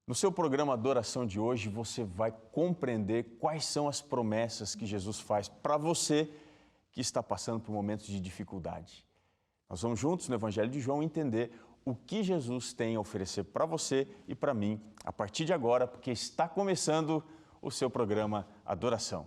No seu programa Adoração de hoje, você vai compreender quais são as promessas que Jesus faz para você que está passando por momentos de dificuldade. Nós vamos juntos no Evangelho de João entender o que Jesus tem a oferecer para você e para mim a partir de agora, porque está começando o seu programa Adoração.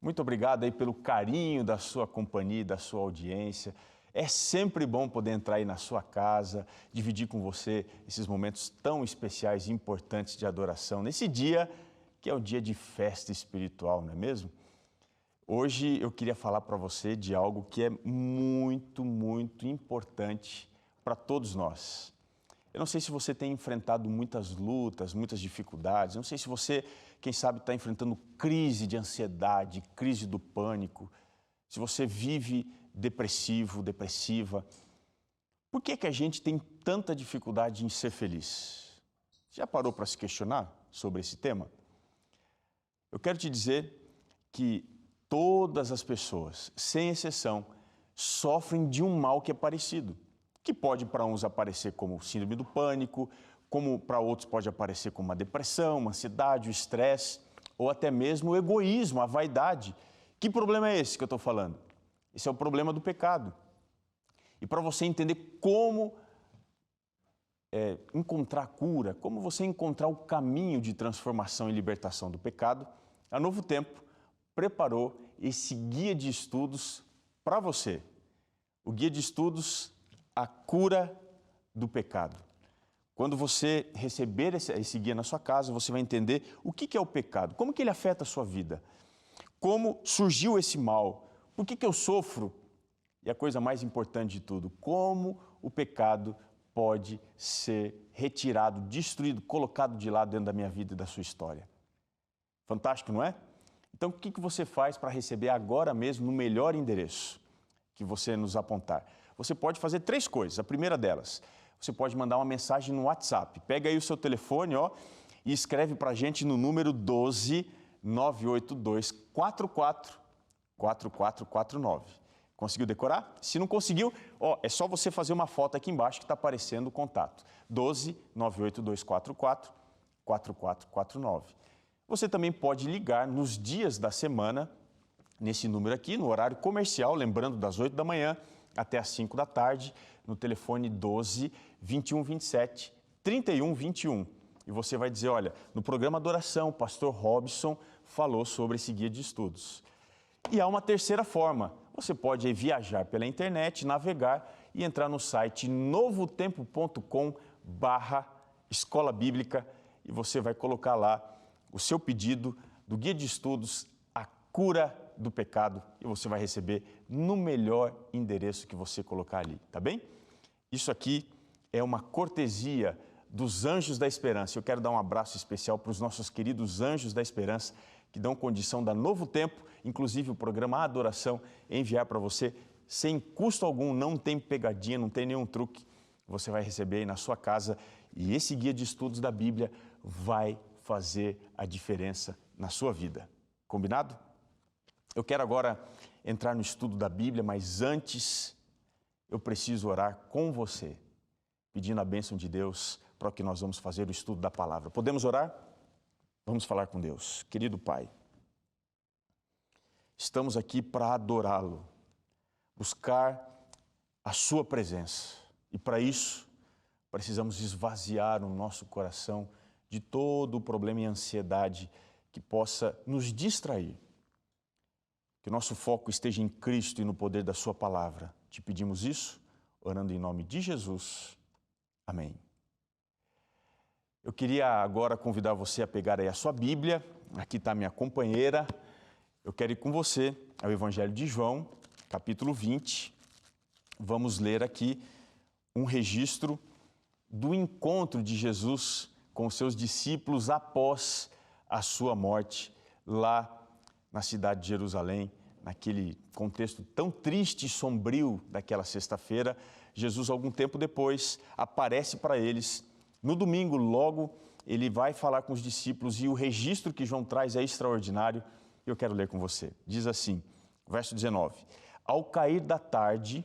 Muito obrigado aí pelo carinho da sua companhia, da sua audiência. É sempre bom poder entrar aí na sua casa, dividir com você esses momentos tão especiais e importantes de adoração, nesse dia que é o dia de festa espiritual, não é mesmo? Hoje eu queria falar para você de algo que é muito importante para todos nós. Eu não sei se você tem enfrentado muitas lutas, muitas dificuldades, eu não sei se você, quem sabe, está enfrentando crise de ansiedade, crise do pânico, se você vive depressivo, depressiva. Por que a gente tem tanta dificuldade em ser feliz? Já parou para se questionar sobre esse tema? Eu quero te dizer que todas as pessoas, sem exceção, sofrem de um mal que é parecido, que pode para uns aparecer como síndrome do pânico, como para outros pode aparecer como uma depressão, uma ansiedade, o estresse, ou até mesmo o egoísmo, a vaidade. Que problema é esse que eu estou falando? Esse é o problema do pecado. E para você entender como encontrar cura, como você encontrar o caminho de transformação e libertação do pecado, a Novo Tempo preparou esse guia de estudos para você. O guia de estudos A Cura do Pecado. Quando você receber esse guia na sua casa, você vai entender o que é o pecado, como que ele afeta a sua vida, como surgiu esse mal, por que eu sofro e a coisa mais importante de tudo, como o pecado pode ser retirado, destruído, colocado de lado dentro da minha vida e da sua história. Fantástico, não é? Então, o que você faz para receber agora mesmo no melhor endereço que você nos apontar? Você pode fazer 3 coisas. A primeira delas, você pode mandar uma mensagem no WhatsApp. Pega aí o seu telefone, e escreve para a gente no número 12 982 44 4449. Conseguiu decorar? Se não conseguiu, é só você fazer uma foto aqui embaixo que está aparecendo o contato. 12 982 44 4449. Você também pode ligar nos dias da semana, nesse número aqui, no horário comercial, lembrando das 8 da manhã, até às 5 da tarde, no telefone 12 21 27 31 21. E você vai dizer, olha, no programa Adoração, o pastor Robson falou sobre esse guia de estudos. E há uma terceira forma, você pode viajar pela internet, navegar e entrar no site novotempo.com/escola bíblica e você vai colocar lá o seu pedido do guia de estudos A Cura do Pecado e você vai receber no melhor endereço que você colocar ali, tá bem? Isso aqui é uma cortesia dos Anjos da Esperança. Eu quero dar um abraço especial para os nossos queridos Anjos da Esperança que dão condição da Novo Tempo, inclusive o programa Adoração, enviar para você sem custo algum, não tem pegadinha, não tem nenhum truque. Você vai receber aí na sua casa e esse guia de estudos da Bíblia vai fazer a diferença na sua vida. Combinado? Eu quero agora entrar no estudo da Bíblia, mas antes eu preciso orar com você, pedindo a bênção de Deus para o que nós vamos fazer o estudo da palavra. Podemos orar? Vamos falar com Deus. Querido Pai, estamos aqui para adorá-lo, buscar a sua presença e para isso precisamos esvaziar o nosso coração de todo o problema e ansiedade que possa nos distrair. Que o nosso foco esteja em Cristo e no poder da sua palavra. Te pedimos isso, orando em nome de Jesus. Amém. Eu queria agora convidar você a pegar aí a sua Bíblia. Aqui está a minha companheira. Eu quero ir com você ao Evangelho de João, capítulo 20. vamos ler aqui um registro do encontro de Jesus com os seus discípulos após a sua morte lá na cidade de Jerusalém, naquele contexto tão triste e sombrio daquela sexta-feira. Jesus, algum tempo depois, aparece para eles. No domingo, logo, ele vai falar com os discípulos e o registro que João traz é extraordinário. Eu quero ler com você. Diz assim, verso 19. Ao cair da tarde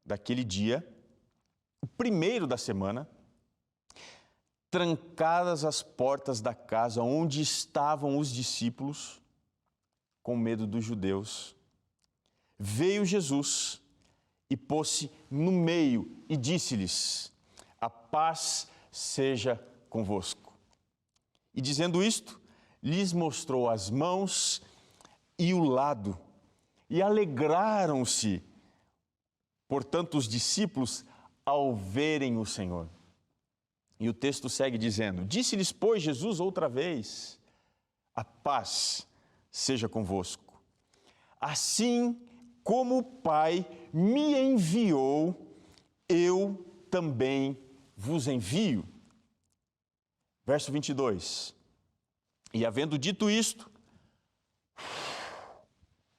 daquele dia, o primeiro da semana, trancadas as portas da casa onde estavam os discípulos, com medo dos judeus, veio Jesus e pôs-se no meio e disse-lhes: a paz seja convosco. E dizendo isto, lhes mostrou as mãos e o lado, e alegraram-se, portanto, os discípulos ao verem o Senhor. E o texto segue dizendo: disse-lhes, pois, Jesus outra vez: a paz seja convosco. Assim como o Pai me enviou, eu também vos envio. Verso 22. E havendo dito isto,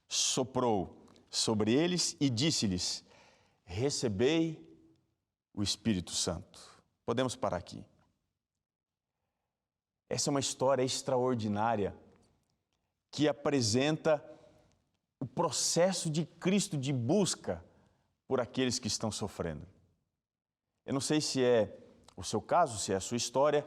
soprou sobre eles e disse-lhes: recebei o Espírito Santo. Podemos parar aqui. Essa é uma história extraordinária que apresenta o processo de Cristo de busca por aqueles que estão sofrendo. Eu não sei se é o seu caso, se é a sua história,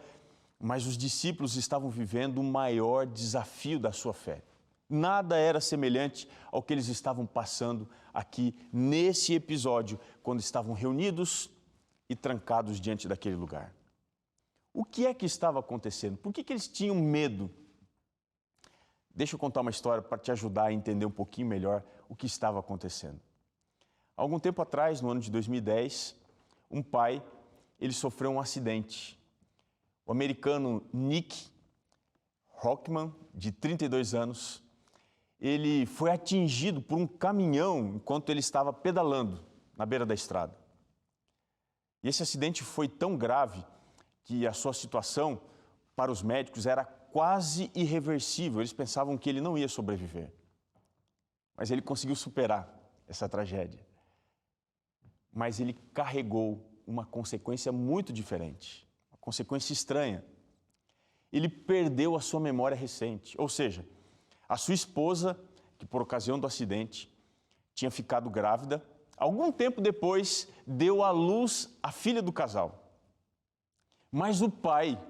mas os discípulos estavam vivendo o maior desafio da sua fé. Nada era semelhante ao que eles estavam passando aqui nesse episódio, quando estavam reunidos e trancados diante daquele lugar. O que é que estava acontecendo? Por que eles tinham medo? Deixa eu contar uma história para te ajudar a entender um pouquinho melhor o que estava acontecendo. Algum tempo atrás, no ano de 2010, um pai, ele sofreu um acidente. O americano Nick Rockman, de 32 anos, ele foi atingido por um caminhão enquanto ele estava pedalando na beira da estrada. E esse acidente foi tão grave que a sua situação para os médicos era quase irreversível. Eles pensavam que ele não ia sobreviver. Mas ele conseguiu superar essa tragédia. Mas ele carregou uma consequência muito diferente, uma consequência estranha. Ele perdeu a sua memória recente, ou seja, a sua esposa, que por ocasião do acidente tinha ficado grávida, algum tempo depois deu à luz a filha do casal. Mas o pai,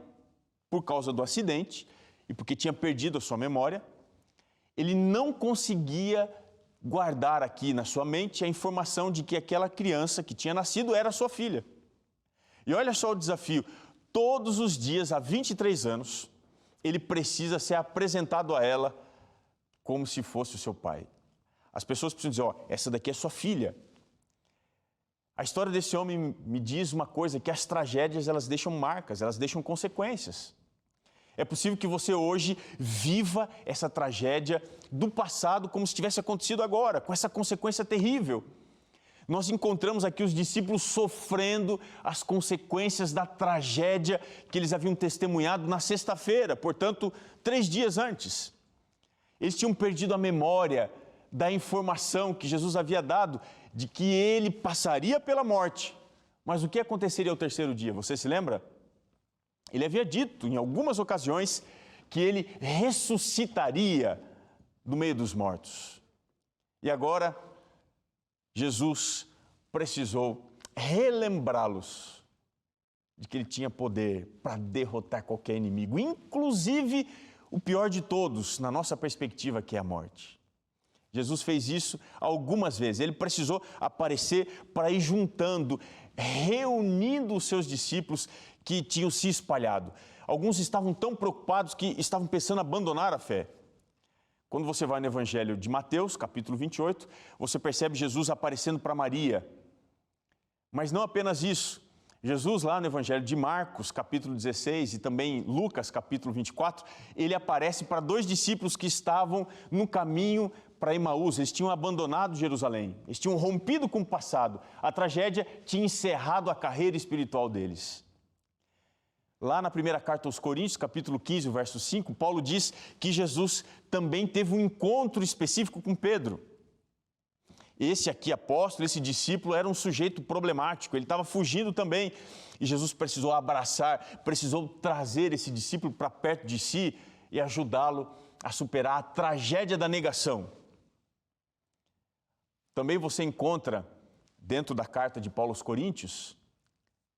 por causa do acidente e porque tinha perdido a sua memória, ele não conseguia guardar aqui na sua mente a informação de que aquela criança que tinha nascido era sua filha. E olha só o desafio, todos os dias, há 23 anos, ele precisa ser apresentado a ela como se fosse o seu pai. As pessoas precisam dizer, essa daqui é sua filha. A história desse homem me diz uma coisa, que as tragédias, elas deixam marcas, elas deixam consequências. É possível que você hoje viva essa tragédia do passado como se tivesse acontecido agora, com essa consequência terrível. Nós encontramos aqui os discípulos sofrendo as consequências da tragédia que eles haviam testemunhado na sexta-feira, portanto, 3 dias antes. Eles tinham perdido a memória da informação que Jesus havia dado de que ele passaria pela morte. Mas o que aconteceria ao 3º dia? Você se lembra? Ele havia dito em algumas ocasiões que ele ressuscitaria do meio dos mortos. E agora, Jesus precisou relembrá-los de que ele tinha poder para derrotar qualquer inimigo, inclusive o pior de todos, na nossa perspectiva, que é a morte. Jesus fez isso algumas vezes. Ele precisou aparecer para ir juntando, reunindo os seus discípulos que tinham se espalhado. Alguns estavam tão preocupados que estavam pensando em abandonar a fé. Quando você vai no Evangelho de Mateus, capítulo 28, você percebe Jesus aparecendo para Maria. Mas não apenas isso. Jesus, lá no Evangelho de Marcos, capítulo 16, e também Lucas, capítulo 24, ele aparece para 2 discípulos que estavam no caminho para Emaús, eles tinham abandonado Jerusalém, eles tinham rompido com o passado. A tragédia tinha encerrado a carreira espiritual deles. Lá na primeira carta aos Coríntios, capítulo 15, verso 5, Paulo diz que Jesus também teve um encontro específico com Pedro. Esse aqui, apóstolo, esse discípulo, era um sujeito problemático, ele estava fugindo também. E Jesus precisou abraçar, precisou trazer esse discípulo para perto de si e ajudá-lo a superar a tragédia da negação. Também você encontra, dentro da carta de Paulo aos Coríntios,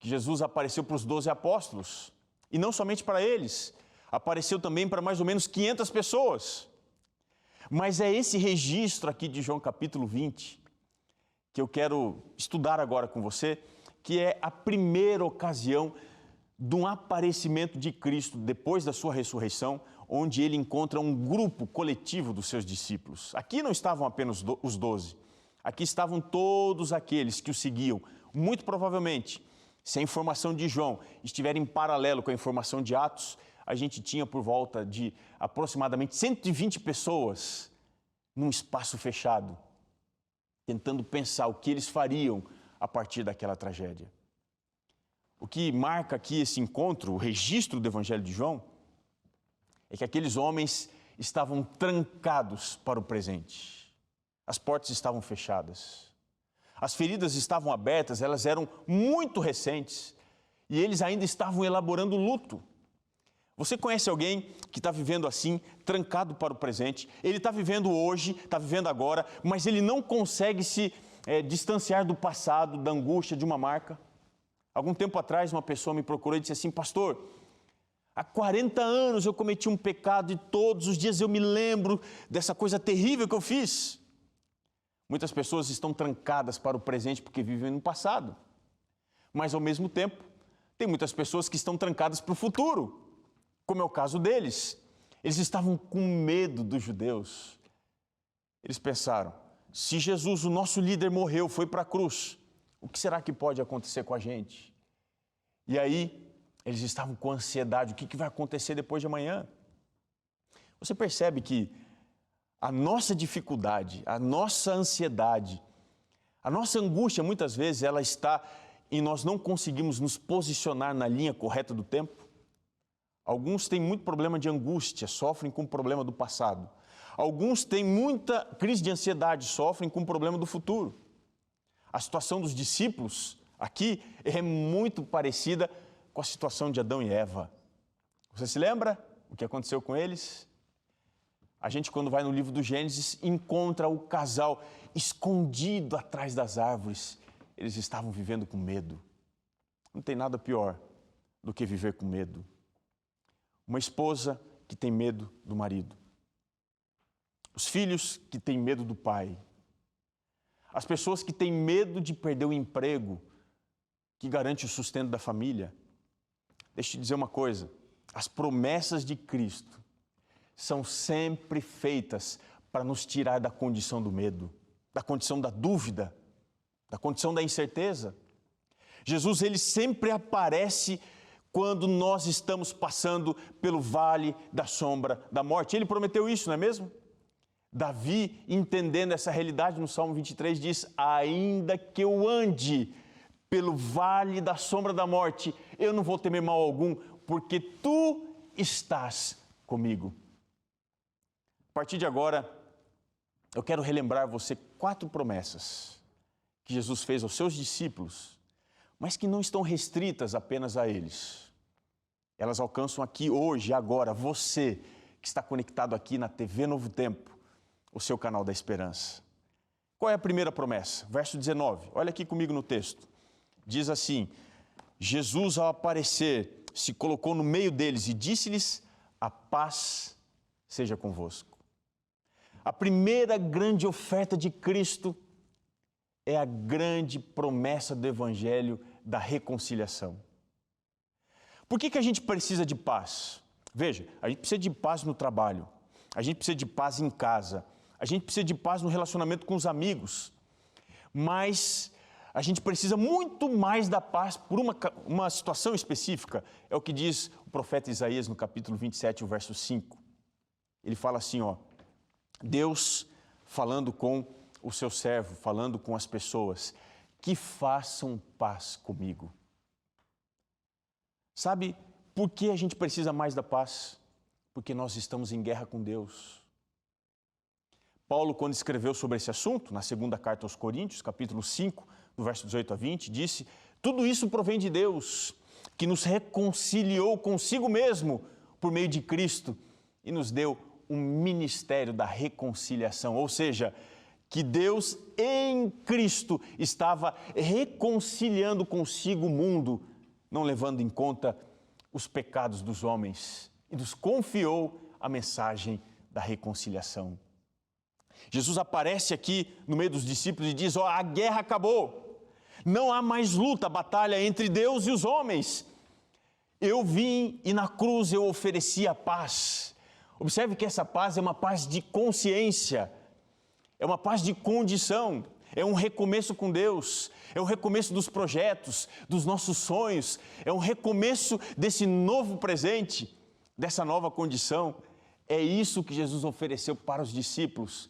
que Jesus apareceu para os 12 apóstolos. E não somente para eles, apareceu também para mais ou menos 500 pessoas. Mas é esse registro aqui de João capítulo 20, que eu quero estudar agora com você, que é a primeira ocasião de um aparecimento de Cristo depois da sua ressurreição, onde ele encontra um grupo coletivo dos seus discípulos. Aqui não estavam apenas os 12, aqui estavam todos aqueles que o seguiam. Muito provavelmente, se a informação de João estiver em paralelo com a informação de Atos, a gente tinha por volta de aproximadamente 120 pessoas num espaço fechado, tentando pensar o que eles fariam a partir daquela tragédia. O que marca aqui esse encontro, o registro do Evangelho de João, é que aqueles homens estavam trancados para o presente. As portas estavam fechadas. As feridas estavam abertas, elas eram muito recentes e eles ainda estavam elaborando luto. Você conhece alguém que está vivendo assim, trancado para o presente? Ele está vivendo hoje, está vivendo agora, mas ele não consegue se distanciar do passado, da angústia, de uma marca. Algum tempo atrás, uma pessoa me procurou e disse assim: pastor, há 40 anos eu cometi um pecado e todos os dias eu me lembro dessa coisa terrível que eu fiz. Muitas pessoas estão trancadas para o presente porque vivem no passado. Mas, ao mesmo tempo, tem muitas pessoas que estão trancadas para o futuro, como é o caso deles. Eles estavam com medo dos judeus. Eles pensaram: se Jesus, o nosso líder, morreu, foi para a cruz, o que será que pode acontecer com a gente? E aí, eles estavam com ansiedade: o que vai acontecer depois de amanhã? Você percebe que a nossa dificuldade, a nossa ansiedade, a nossa angústia, muitas vezes, ela está em nós não conseguimos nos posicionar na linha correta do tempo. Alguns têm muito problema de angústia, sofrem com o problema do passado. Alguns têm muita crise de ansiedade, sofrem com o problema do futuro. A situação dos discípulos aqui é muito parecida com a situação de Adão e Eva. Você se lembra o que aconteceu com eles? A gente, quando vai no livro do Gênesis, encontra o casal escondido atrás das árvores. Eles estavam vivendo com medo. Não tem nada pior do que viver com medo. Uma esposa que tem medo do marido. Os filhos que têm medo do pai. As pessoas que têm medo de perder o emprego que garante o sustento da família. Deixa eu te dizer uma coisa: as promessas de Cristo são sempre feitas para nos tirar da condição do medo, da condição da dúvida, da condição da incerteza. Jesus, ele sempre aparece quando nós estamos passando pelo vale da sombra da morte. Ele prometeu isso, não é mesmo? Davi, entendendo essa realidade no Salmo 23, diz: ainda que eu ande pelo vale da sombra da morte, eu não vou temer mal algum, porque tu estás comigo. A partir de agora, eu quero relembrar você 4 promessas que Jesus fez aos seus discípulos, mas que não estão restritas apenas a eles. Elas alcançam aqui hoje, agora, você que está conectado aqui na TV Novo Tempo, o seu canal da esperança. Qual é a primeira promessa? Verso 19, olha aqui comigo no texto. Diz assim: Jesus, ao aparecer, se colocou no meio deles e disse-lhes: a paz seja convosco. A primeira grande oferta de Cristo é a grande promessa do Evangelho da reconciliação. Por que a gente precisa de paz? Veja, a gente precisa de paz no trabalho, a gente precisa de paz em casa, a gente precisa de paz no relacionamento com os amigos, mas a gente precisa muito mais da paz por uma situação específica. É o que diz o profeta Isaías no capítulo 27, o verso 5. Ele fala assim, ó: Deus falando com o seu servo, falando com as pessoas, que façam paz comigo. Sabe por que a gente precisa mais da paz? Porque nós estamos em guerra com Deus. Paulo, quando escreveu sobre esse assunto, na segunda carta aos Coríntios, capítulo 5, do verso 18 a 20, disse: tudo isso provém de Deus, que nos reconciliou consigo mesmo por meio de Cristo e nos deu um ministério da reconciliação, ou seja, que Deus em Cristo estava reconciliando consigo o mundo, não levando em conta os pecados dos homens, e nos confiou a mensagem da reconciliação. Jesus aparece aqui no meio dos discípulos e diz: a guerra acabou, não há mais luta, batalha entre Deus e os homens. Eu vim e na cruz eu ofereci a paz. Observe que essa paz é uma paz de consciência, é uma paz de condição, é um recomeço com Deus, é o recomeço dos projetos, dos nossos sonhos, é um recomeço desse novo presente, dessa nova condição. É isso que Jesus ofereceu para os discípulos,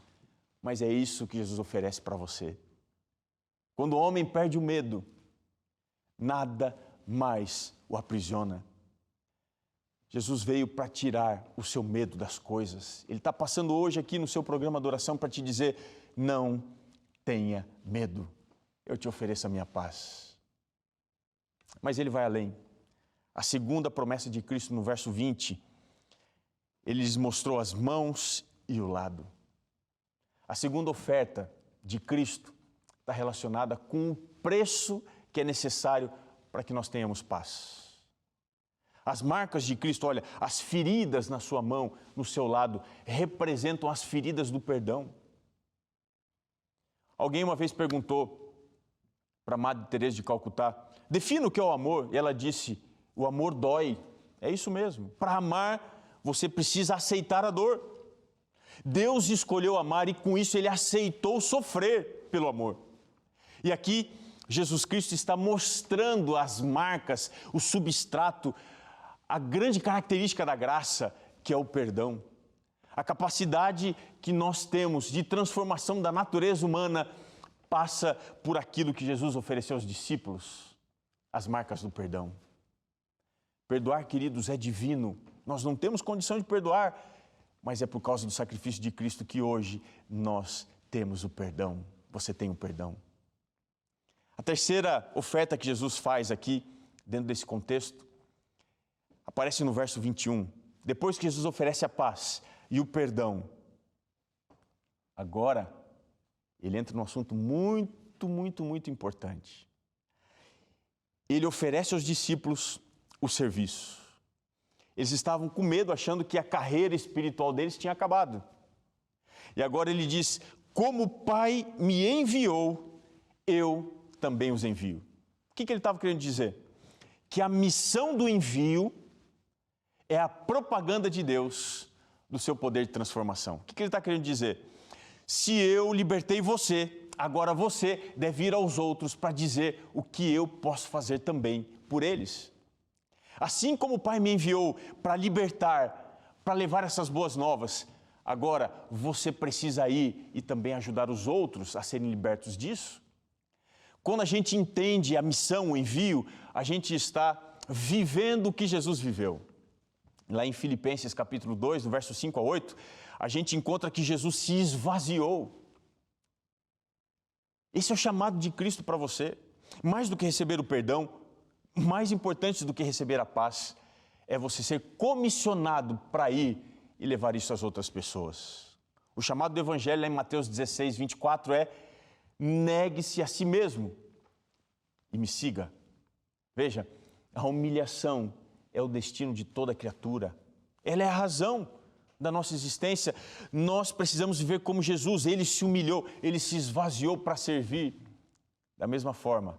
mas é isso que Jesus oferece para você. Quando o homem perde o medo, nada mais o aprisiona. Jesus veio para tirar o seu medo das coisas. Ele está passando hoje aqui no seu programa de oração para te dizer: não tenha medo, eu te ofereço a minha paz. Mas ele vai além. A segunda promessa de Cristo no verso 20, ele lhes mostrou as mãos e o lado. A segunda oferta de Cristo está relacionada com o preço que é necessário para que nós tenhamos paz. As marcas de Cristo, olha, as feridas na sua mão, no seu lado, representam as feridas do perdão. Alguém uma vez perguntou para Madre Teresa de Calcutá: defina o que é o amor. E ela disse: o amor dói. É isso mesmo. Para amar, você precisa aceitar a dor. Deus escolheu amar e com isso Ele aceitou sofrer pelo amor. E aqui, Jesus Cristo está mostrando as marcas, o substrato, a grande característica da graça, que é o perdão. A capacidade que nós temos de transformação da natureza humana passa por aquilo que Jesus ofereceu aos discípulos, as marcas do perdão. Perdoar, queridos, é divino. Nós não temos condição de perdoar, mas é por causa do sacrifício de Cristo que hoje nós temos o perdão. Você tem o perdão. A terceira oferta que Jesus faz aqui, dentro desse contexto, aparece no verso 21. Depois que Jesus oferece a paz e o perdão, agora ele entra num assunto muito importante. Ele oferece aos discípulos o serviço. Eles estavam com medo, achando que a carreira espiritual deles tinha acabado. E agora ele diz: como o Pai me enviou, eu também os envio. O que ele estava querendo dizer? Que a missão do envio é a propaganda de Deus do seu poder de transformação. O que ele está querendo dizer? Se eu libertei você, agora você deve ir aos outros para dizer o que eu posso fazer também por eles. Assim como o Pai me enviou para libertar, para levar essas boas novas, agora você precisa ir e também ajudar os outros a serem libertos disso. Quando a gente entende a missão, o envio, a gente está vivendo o que Jesus viveu. Lá em Filipenses capítulo 2, no verso 5 a 8, a gente encontra que Jesus se esvaziou. Esse é o chamado de Cristo para você. Mais do que receber o perdão, mais importante do que receber a paz, é você ser comissionado para ir e levar isso às outras pessoas. O chamado do Evangelho lá em Mateus 16, 24 é: negue-se a si mesmo e me siga. Veja, a humilhação é o destino de toda criatura. Ela é a razão da nossa existência. Nós precisamos viver como Jesus. Ele se humilhou, ele se esvaziou para servir. Da mesma forma,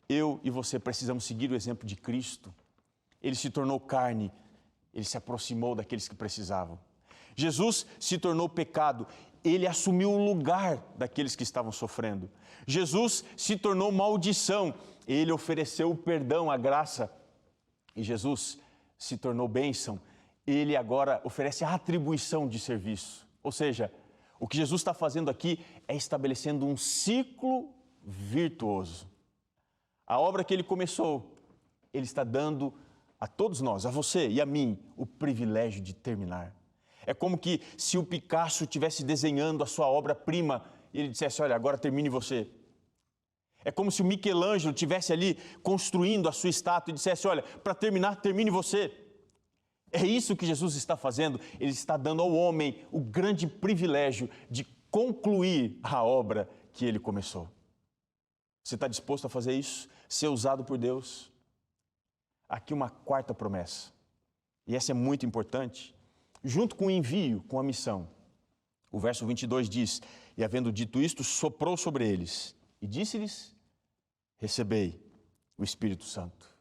eu e você precisamos seguir o exemplo de Cristo. Ele se tornou carne, ele se aproximou daqueles que precisavam. Jesus se tornou pecado, ele assumiu o lugar daqueles que estavam sofrendo. Jesus se tornou maldição, ele ofereceu o perdão, a graça. E Jesus se tornou bênção, ele agora oferece a atribuição de serviço. Ou seja, O que Jesus está fazendo aqui é estabelecendo um ciclo virtuoso. A obra que ele começou, ele está dando a todos nós, a você e a mim, o privilégio de terminar. É como que se o Picasso estivesse desenhando a sua obra-prima e ele dissesse, olha, agora termine você. É como se o Michelangelo estivesse ali construindo a sua estátua e dissesse, olha, para terminar, termine você. É isso que Jesus está fazendo. Ele está dando ao homem o grande privilégio de concluir a obra que ele começou. Você está disposto a fazer isso? Ser usado por Deus? Aqui uma quarta promessa. E essa é muito importante. Junto com o envio, com a missão. O verso 22 diz, e havendo dito isto, soprou sobre eles e disse-lhes, recebei o Espírito Santo.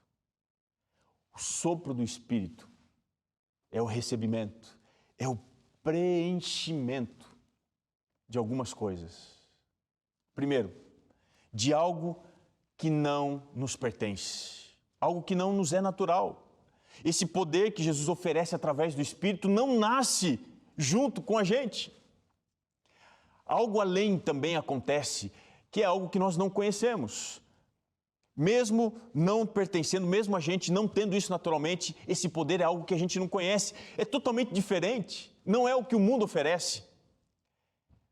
O sopro do Espírito é o recebimento, é o preenchimento de algumas coisas. Primeiro, de algo que não nos pertence, algo que não nos é natural. Esse poder que Jesus oferece através do Espírito não nasce junto com a gente. Algo além também acontece, que é algo que nós não conhecemos. Mesmo não pertencendo, mesmo a gente não tendo isso naturalmente, esse poder é algo que a gente não conhece. É totalmente diferente, não é o que o mundo oferece.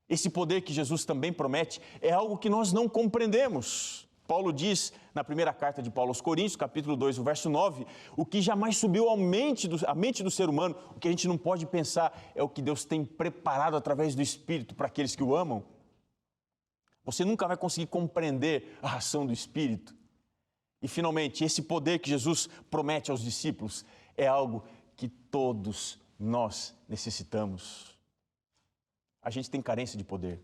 Esse poder que Jesus também promete é algo que nós não compreendemos. Paulo diz, na primeira carta de Paulo aos Coríntios, capítulo 2, o verso 9, o que jamais subiu à mente do ser humano, o que a gente não pode pensar, é o que Deus tem preparado através do Espírito para aqueles que o amam. Você nunca vai conseguir compreender a ação do Espírito. E, finalmente, esse poder que Jesus promete aos discípulos é algo que todos nós necessitamos. A gente tem carência de poder.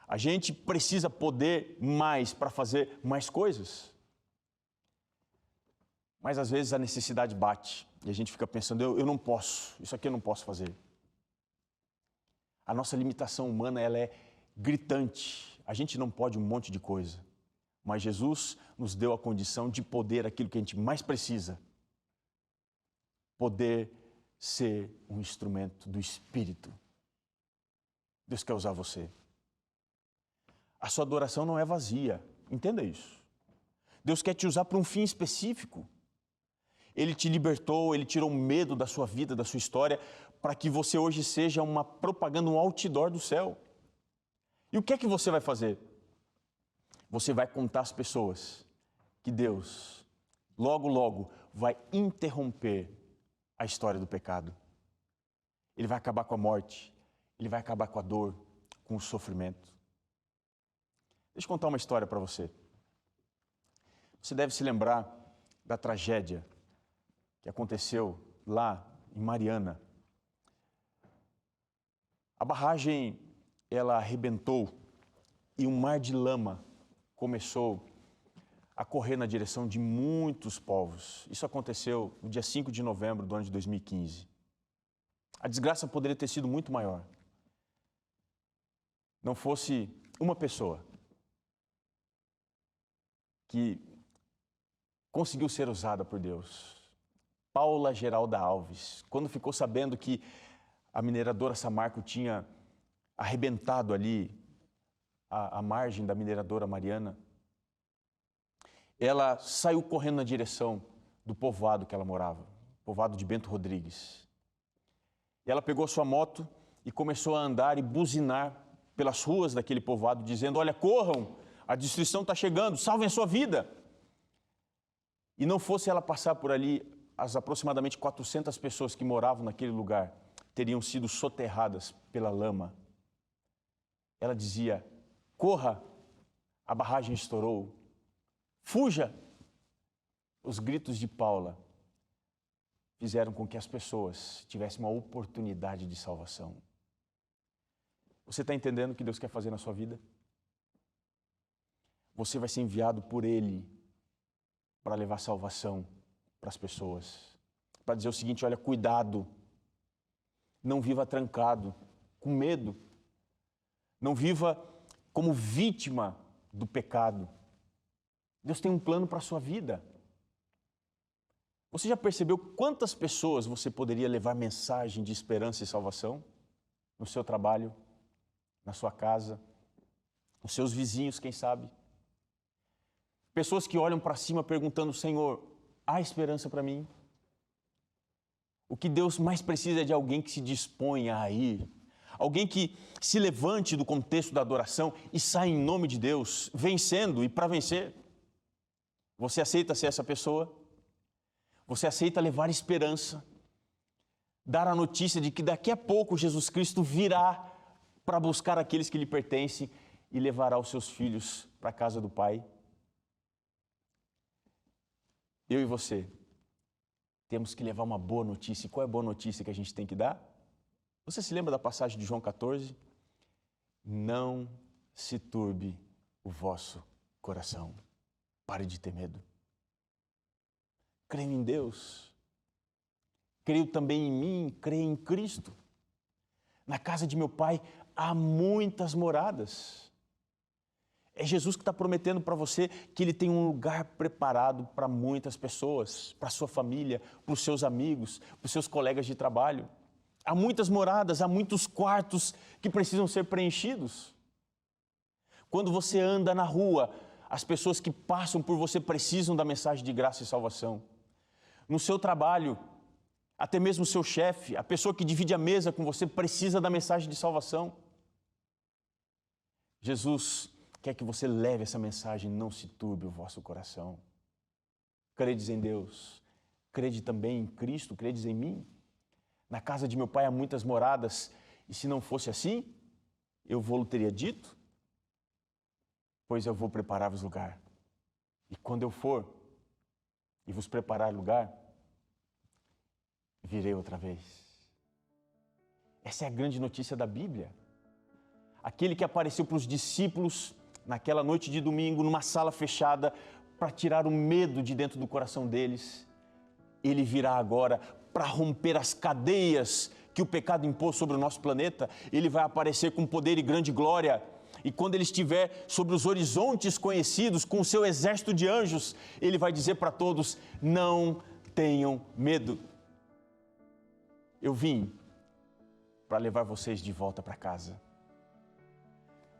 A gente precisa poder mais para fazer mais coisas. Mas, às vezes, a necessidade bate e a gente fica pensando, eu não posso, isso aqui eu não posso fazer. A nossa limitação humana, ela é gritante. A gente não pode um monte de coisa. Mas Jesus nos deu a condição de poder aquilo que a gente mais precisa. Poder ser um instrumento do Espírito. Deus quer usar você. A sua adoração não é vazia, entenda isso. Deus quer te usar para um fim específico. Ele te libertou, Ele tirou o medo da sua vida, da sua história, para que você hoje seja uma propaganda, um outdoor do céu. E o que é que você vai fazer? Você vai contar às pessoas que Deus, logo, logo, vai interromper a história do pecado. Ele vai acabar com a morte, Ele vai acabar com a dor, com o sofrimento. Deixa eu contar uma história para você. Você deve se lembrar da tragédia que aconteceu lá em Mariana. A barragem, ela arrebentou e um mar de lama começou a correr na direção de muitos povos. Isso aconteceu no dia 5 de novembro do ano de 2015. A desgraça poderia ter sido muito maior. Não fosse uma pessoa que conseguiu ser usada por Deus. Paula Geralda Alves, quando ficou sabendo que a mineradora Samarco tinha arrebentado ali a margem da mineradora Mariana, ela saiu correndo na direção do povoado que ela morava, povoado de Bento Rodrigues. E ela pegou sua moto e começou a andar e buzinar pelas ruas daquele povoado, dizendo, olha, corram, a destruição está chegando, salvem a sua vida. E não fosse ela passar por ali, as aproximadamente 400 pessoas que moravam naquele lugar teriam sido soterradas pela lama. Ela dizia, corra, a barragem estourou, fuja. Os gritos de Paula fizeram com que as pessoas tivessem uma oportunidade de salvação. Você está entendendo o que Deus quer fazer na sua vida? Você vai ser enviado por Ele para levar salvação para as pessoas. Para dizer o seguinte, olha, cuidado, não viva trancado, com medo. Não viva como vítima do pecado. Deus tem um plano para a sua vida. Você já percebeu quantas pessoas você poderia levar mensagem de esperança e salvação no seu trabalho, na sua casa, os seus vizinhos, quem sabe. Pessoas que olham para cima perguntando, Senhor, há esperança para mim? O que Deus mais precisa é de alguém que se disponha a ir, alguém que se levante do contexto da adoração e saia em nome de Deus, vencendo e para vencer. Você aceita ser essa pessoa? Você aceita levar esperança? Dar a notícia de que daqui a pouco Jesus Cristo virá para buscar aqueles que lhe pertencem e levará os seus filhos para a casa do Pai? Eu e você temos que levar uma boa notícia. E qual é a boa notícia que a gente tem que dar? Você se lembra da passagem de João 14? Não se turbe o vosso coração. Pare de ter medo. Creio em Deus. Creio também em mim, creio em Cristo. Na casa de meu Pai há muitas moradas. É Jesus que está prometendo para você que Ele tem um lugar preparado para muitas pessoas, para a sua família, para os seus amigos, para os seus colegas de trabalho. Há muitas moradas, há muitos quartos que precisam ser preenchidos. Quando você anda na rua, as pessoas que passam por você precisam da mensagem de graça e salvação. No seu trabalho, até mesmo o seu chefe, a pessoa que divide a mesa com você precisa da mensagem de salvação. Jesus quer que você leve essa mensagem, não se turbe o vosso coração. Credes em Deus, crede também em Cristo, credes em mim. Na casa de meu Pai há muitas moradas, e se não fosse assim, eu vou-lhe teria dito, pois eu vou preparar-vos lugar. E quando eu for e vos preparar lugar, virei outra vez. Essa é a grande notícia da Bíblia. Aquele que apareceu para os discípulos naquela noite de domingo, numa sala fechada, para tirar o medo de dentro do coração deles, Ele virá agora para romper as cadeias que o pecado impôs sobre o nosso planeta. Ele vai aparecer com poder e grande glória. E quando Ele estiver sobre os horizontes conhecidos, com o seu exército de anjos, Ele vai dizer para todos, não tenham medo. Eu vim para levar vocês de volta para casa.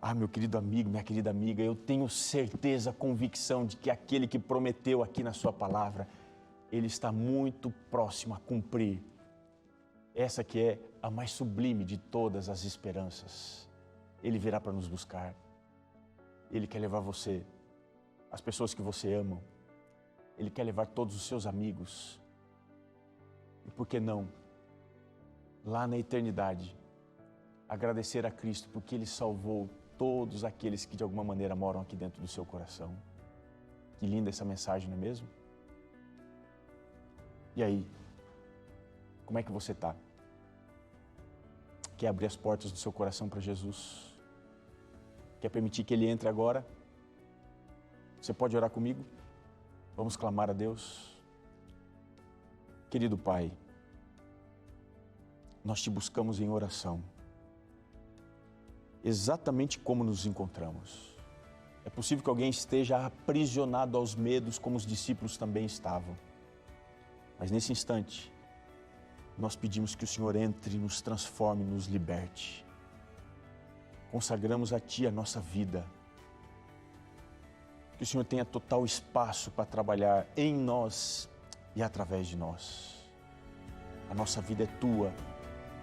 Ah, meu querido amigo, minha querida amiga, eu tenho certeza, convicção de que aquele que prometeu aqui na sua palavra, Ele está muito próximo a cumprir. Essa que é a mais sublime de todas as esperanças. Ele virá para nos buscar. Ele quer levar você, as pessoas que você ama. Ele quer levar todos os seus amigos. E por que não? Lá na eternidade, agradecer a Cristo porque Ele salvou todos aqueles que de alguma maneira moram aqui dentro do seu coração. Que linda essa mensagem, não é mesmo? E aí, como é que você está? Quer abrir as portas do seu coração para Jesus? Quer permitir que Ele entre agora? Você pode orar comigo? Vamos clamar a Deus. Querido Pai, nós Te buscamos em oração, exatamente como nos encontramos. É possível que alguém esteja aprisionado aos medos, como os discípulos também estavam. Mas nesse instante, nós pedimos que o Senhor entre, nos transforme, nos liberte. Consagramos a Ti a nossa vida. Que o Senhor tenha total espaço para trabalhar em nós e através de nós. A nossa vida é Tua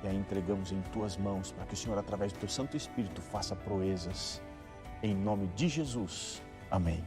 e a entregamos em Tuas mãos para que o Senhor, através do Teu Santo Espírito, faça proezas. Em nome de Jesus. Amém.